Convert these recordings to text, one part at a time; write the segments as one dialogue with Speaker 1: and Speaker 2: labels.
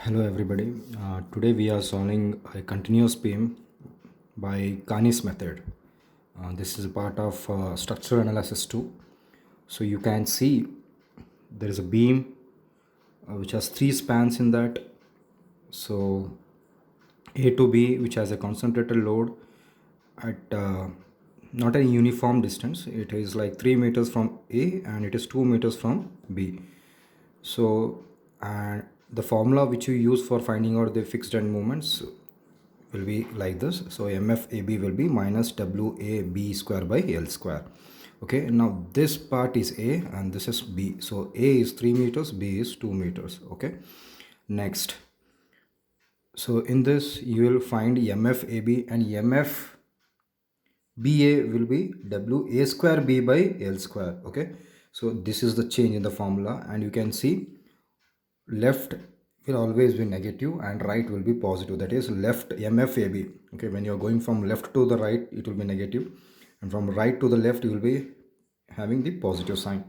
Speaker 1: Hello everybody. Today we are solving a continuous beam by kanis method. This is a part of structural analysis too. So you can see there is a beam which has three spans in that. So A to B, which has a concentrated load at not a uniform distance. It is like 3 meters from A and it is 2 meters from B. So and the formula which you use for finding out the fixed end moments will be like this. So mfab will be minus wab square by l square. Okay, now this part is A and this is B. So A is 3 meters, B is 2 meters. Okay, next, so in this you will find mfab and mfba will be wa square b by l square. Okay, so this is the change in the formula, and you can see left will always be negative and right will be positive. That is left mfab. Okay, when you are going from left to the right it will be negative, and from right to the left you will be having the positive sign.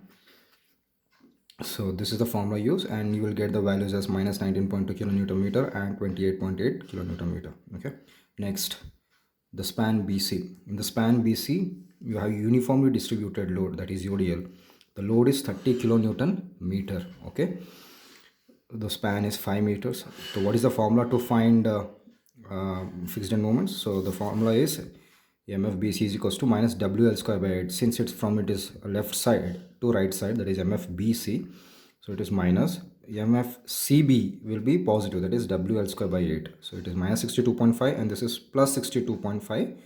Speaker 1: So this is the formula used, and you will get the values as minus 19.2 kilonewton meter and 28.8 kilonewton meter. Okay, next, the span BC. In the span BC you have uniformly distributed load, that is UDL. The load is 30 kilonewton meter. Okay, the span is 5 meters. So what is the formula to find fixed end moments? So the formula is mfbc is equals to minus wl square by 8. Since it's from it is left side to right side, that is mfbc, so it is minus mfcb will be positive, that is wl square by 8. So it is minus 62.5 and this is plus 62.5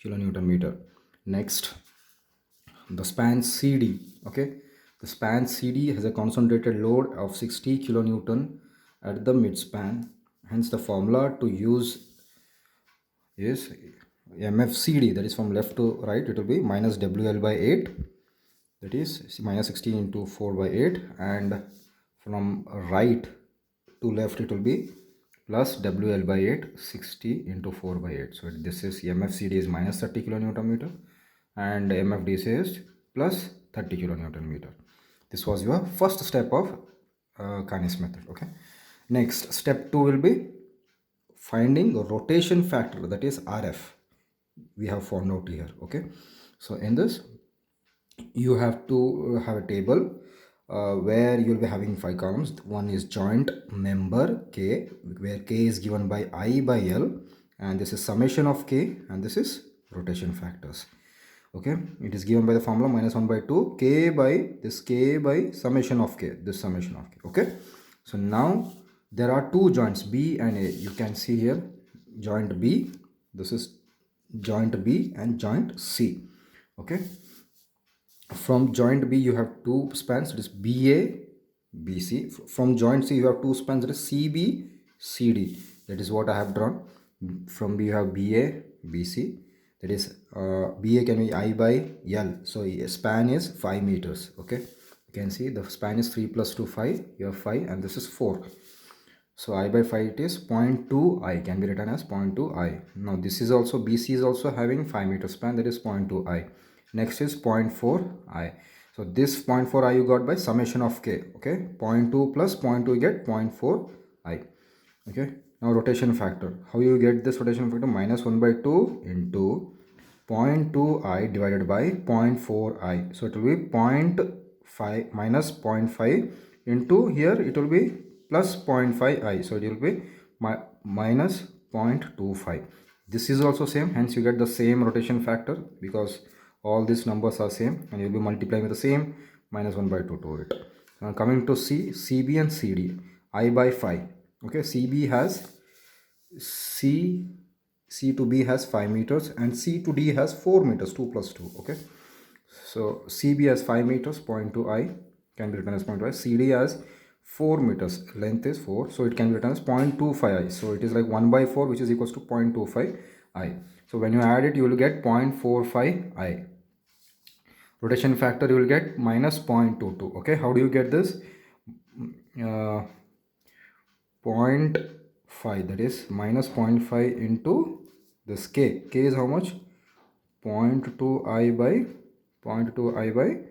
Speaker 1: kilonewton meter. Next, the span CD. Okay, the span CD has a concentrated load of 60 kilonewton at the midspan. Hence the formula to use is mfcd, that is from left to right it will be minus wl by 8, that is minus 16 into 4 by 8, and from right to left it will be plus wl by 8, 60 into 4 by 8. So this is mfcd is minus 30 kilonewton meter and mfdc is plus 30 kilonewton meter. This was your first step of kanis method. Okay, next step 2 will be finding the rotation factor, that is rf. We have found out here. Okay, so in this you have to have a table where you'll be having 5 columns. One is joint member k, where k is given by I by l, and this is summation of k, and this is rotation factors. Okay, it is given by the formula minus 1 by 2 k by this k by summation of k, this summation of k. Okay, so now there are two joints b and a. You can see here joint b, this is joint b, and joint c. Okay, from joint b you have two spans, it is ba bc. From joint c you have two spans, it is cb cd. That is what I have drawn. From b you have ba bc, that is ba can be I by l, so a span is 5 meters. Okay, you can see the span is 3 plus 2 5, you have 5 and this is 4. So I by 5 it is 0.2 I, can be written as 0.2 I. Now this is also BC is also having 5 meter span, that is 0.2 I. Next is 0.4 I. So this 0.4 I you got by summation of k. Okay, 0.2 plus 0.2 you get 0.4 I. Okay, now rotation factor. How you get this rotation factor? Minus 1 by 2 into 0.2 I divided by 0.4 I. So it will be 0.5 minus 0.5 into here it will be plus 0.5 I. So it will be minus 0.25. This is also same, hence you get the same rotation factor because all these numbers are same, and you will be multiplying with the same minus 1 by 2 to it. Now coming to C, CB and CD, I by 5. Okay, CB has C to B has 5 meters and C to D has 4 meters, 2 plus 2. Okay, so CB has 5 meters, 0.2 I can be written as 0.2 I. CD has 4 meters, length is 4, so it can be written as 0.25 I. So it is like 1 by 4, which is equals to 0.25 I. So when you add it, you will get 0.45 I. Rotation factor you will get minus 0.22. Okay, how do you get this? 0.5, that is minus 0.5 into this k. K is how much? 0.2 I by 0.2 I by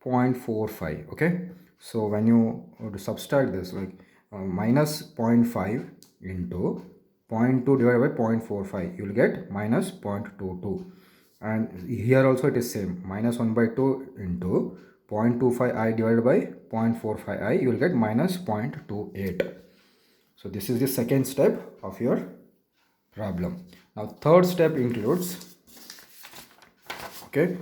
Speaker 1: 0.45. Okay, so when you subtract this, like minus 0.5 into 0.2 divided by 0.45, you will get minus 0.22. And here also it is same, minus 1 by 2 into 0.25i divided by 0.45i, you will get minus 0.28. So this is the second step of your problem. Now third step includes, okay,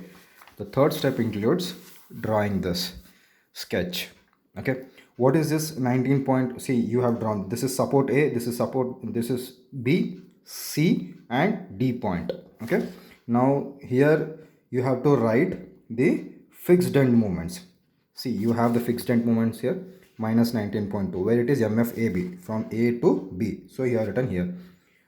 Speaker 1: the third step includes drawing this sketch. Okay, what is this 19 point? See, you have drawn, this is support A, this is support, this is B, C and D point. Okay, now here you have to write the fixed end moments. See, you have the fixed end moments here, minus 19.2, where it is MFAB from A to B. So you have written here,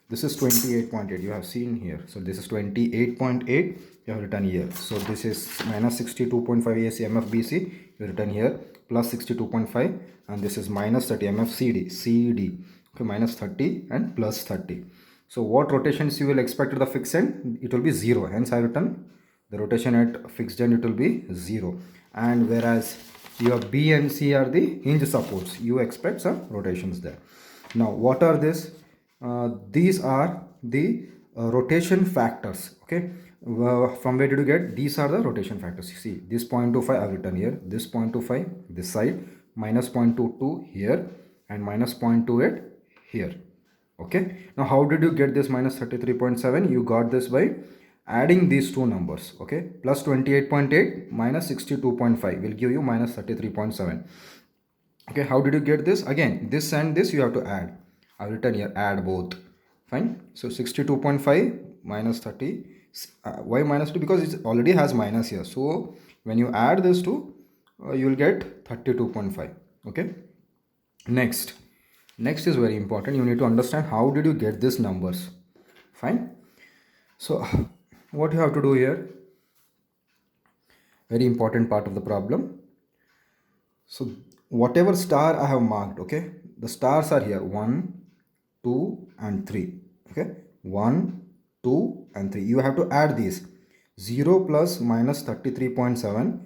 Speaker 1: this is 28.8, you have seen here. So this is 28.8, you have written here. So this is minus 62.5 AC MFBC, you have written here, plus 62.5, and this is minus 30 MFCD, CD, okay, minus 30 and plus 30. So what rotations you will expect at the fixed end? It will be 0. Hence I have written the rotation at fixed end, it will be 0. And whereas your B and C are the hinge supports, you expect some rotations there. Now what are this? These are the rotation factors. Okay, from where did you get? These are the rotation factors. You see, this 0.25 I have written here, this 0.25 this side, minus 0.22 here, and minus 0.28 here. Okay, now how did you get this minus 33.7? You got this by adding these two numbers. Okay, plus 28.8 minus 62.5 will give you minus 33.7. Okay, how did you get this? Again, this and this you have to add. I've written here, add both. Fine. So 62.5 minus 30. Why minus 2? Because it already has minus here. So when you add this two, you will get 32.5. Okay. Next is very important. You need to understand how did you get these numbers. Fine. So what you have to do here, very important part of the problem. So whatever star I have marked, okay, the stars are here, 1, 2 and 3. Okay, 1, 2 and 3. You have to add these, 0 plus minus 33.7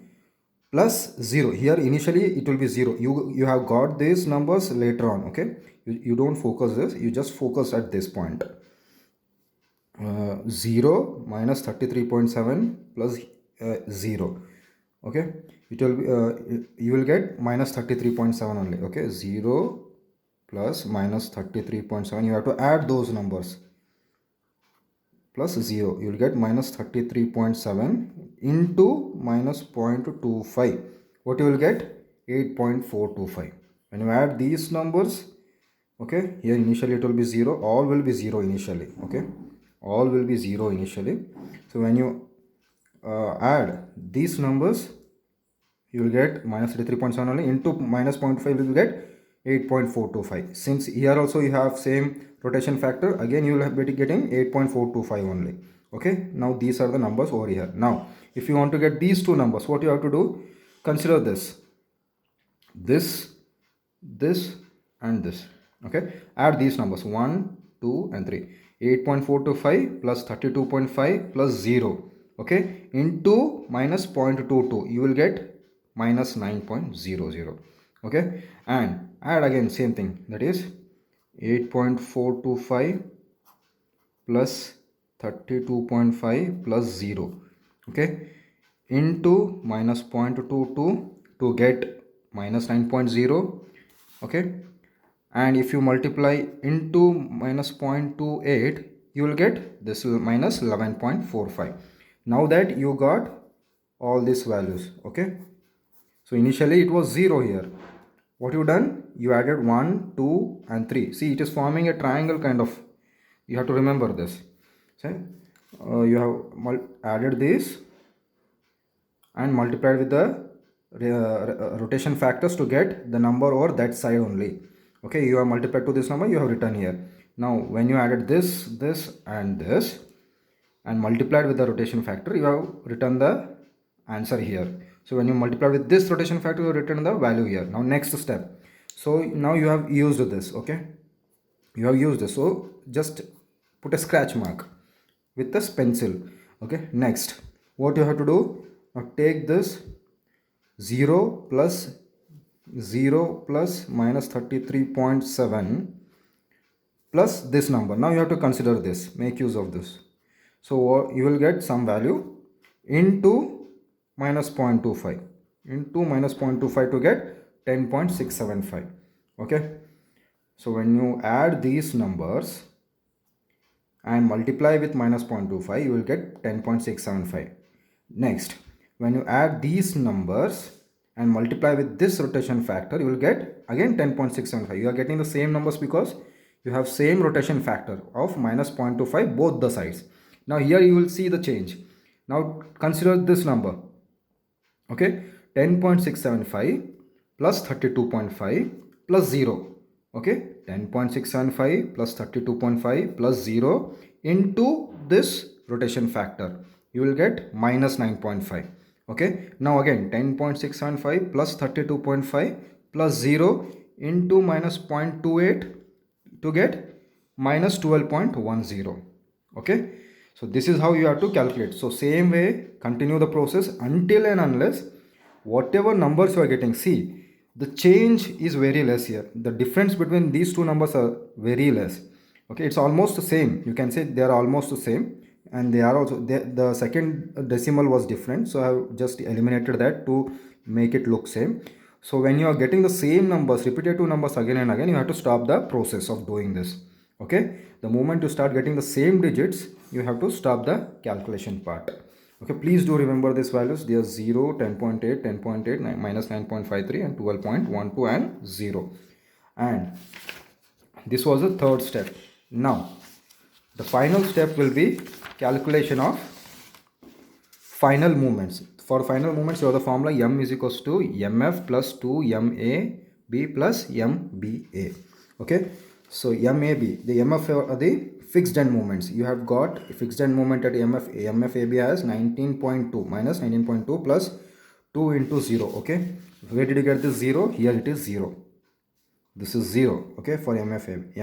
Speaker 1: plus 0. Here initially it will be 0. You have got these numbers later on. Okay, you don't focus this, you just focus at this point. 0 minus 33.7 plus 0. Okay, it will be you will get minus 33.7 only. Okay, 0 plus minus 33.7, you have to add those numbers, plus 0, you will get minus 33.7 into minus 0.25. What you will get? 8.425. when you add these numbers, okay, here initially it will be 0, all will be 0 initially. Okay, all will be 0 initially. So when you add these numbers, you will get minus 33.7 only, into minus 0.5 you will get 8.425. Since here also you have same rotation factor, again you will be getting 8.425 only. Okay, now these are the numbers over here. Now if you want to get these two numbers, what you have to do? Consider this and this. Okay, add these numbers, 1, 2 and 3. 8.425 plus 32.5 plus 0, okay, into minus 0.22, you will get minus 9.00. okay, and add again same thing, that is 8.425 plus 32.5 plus 0, okay, into minus 0.22 to get minus 9.0. okay, and if you multiply into minus 0.28, you will get this minus 11.45. now that you got all these values, okay, so initially it was 0 here. What you done? You added 1, 2 and 3. See, it is forming a triangle kind of. You have to remember this. See, you have added this and multiplied with the rotation factors to get the number over that side only. Okay, you have multiplied to this number, you have written here. Now when you added this and multiplied with the rotation factor, you have written the answer here. So when you multiply with this rotation factor, you have written the value here. Now next step, so now you have used this. Okay, you have used this, so just put a scratch mark with this pencil. Okay, next what you have to do? Now take this 0 plus 0 plus minus 33.7 plus this number. Now you have to consider this, make use of this. So you will get some value into minus 0.25 into minus 0.25 to get 10.675. Okay, so when you add these numbers and multiply with minus 0.25, you will get 10.675. Next, when you add these numbers and multiply with this rotation factor, you will get again 10.675. You are getting the same numbers because you have same rotation factor of minus 0.25 both the sides. Now here you will see the change. Now consider this number. Okay, 10.675 plus 32.5 plus 0. Okay, 10.675 plus 32.5 plus 0 into this rotation factor, you will get minus 9.5. Okay, now again 10.675 plus 32.5 plus 0 into minus 0.28 to get minus 12.10. Okay, so this is how you have to calculate. So same way, continue the process until and unless whatever numbers you are getting, see, the change is very less here. The difference between these two numbers are very less. Okay, it's almost the same. You can say they are almost the same, and they are also the second decimal was different, so I have just eliminated that to make it look same. So when you are getting the same numbers, repetitive numbers again and again, you have to stop the process of doing this. Okay, the moment you start getting the same digits, you have to stop the calculation part. Okay, please do remember these values. They are 0, 10.8, 10.8, minus 9.53 and 12.12 and 0. And this was the third step. Now the final step will be calculation of final movements. For final movements, you have the formula m is equals to mf plus 2mab plus mba. Okay, so mab, the mf are the fixed end moments. You have got fixed end moment at mfab as 19.2 minus 19.2 plus 2 into 0. Okay, where did you get this 0? Here it is 0. This is 0. Okay, for mfab.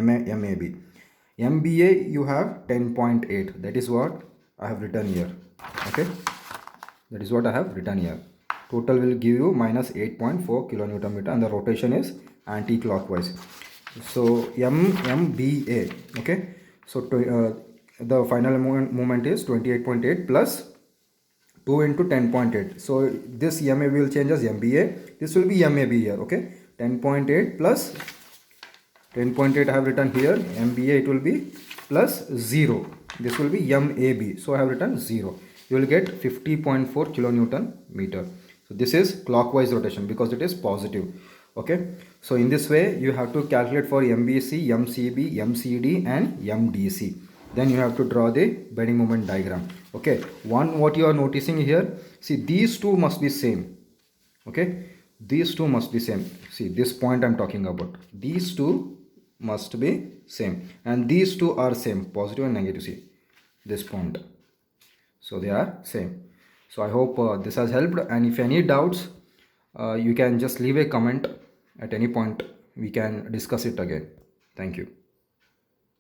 Speaker 1: mba you have 10.8. that is what I have written here. Okay, that is what I have written here. Total will give you minus 8.4 kilonewton meter, and the rotation is anti-clockwise. So mba. Okay, so the final moment is 28.8 plus 2 into 10.8. so this mab will change as mba. This will be mab here. Okay, 10.8 plus 10.8 I have written here. mba it will be plus 0. This will be mab, so I have written 0. You will get 50.4 kilonewton meter. So this is clockwise rotation because it is positive. Okay, so in this way you have to calculate for mbc, mcb, mcd and mdc. Then you have to draw the bending moment diagram. Okay, what you are noticing here, see, these two must be same. Okay, these two must be same. See, this point I'm talking about, these two must be same, and these two are same, positive and negative. See this point, so they are same. So I hope this has helped, and if any doubts, you can just leave a comment at any point. We can discuss it again. Thank you.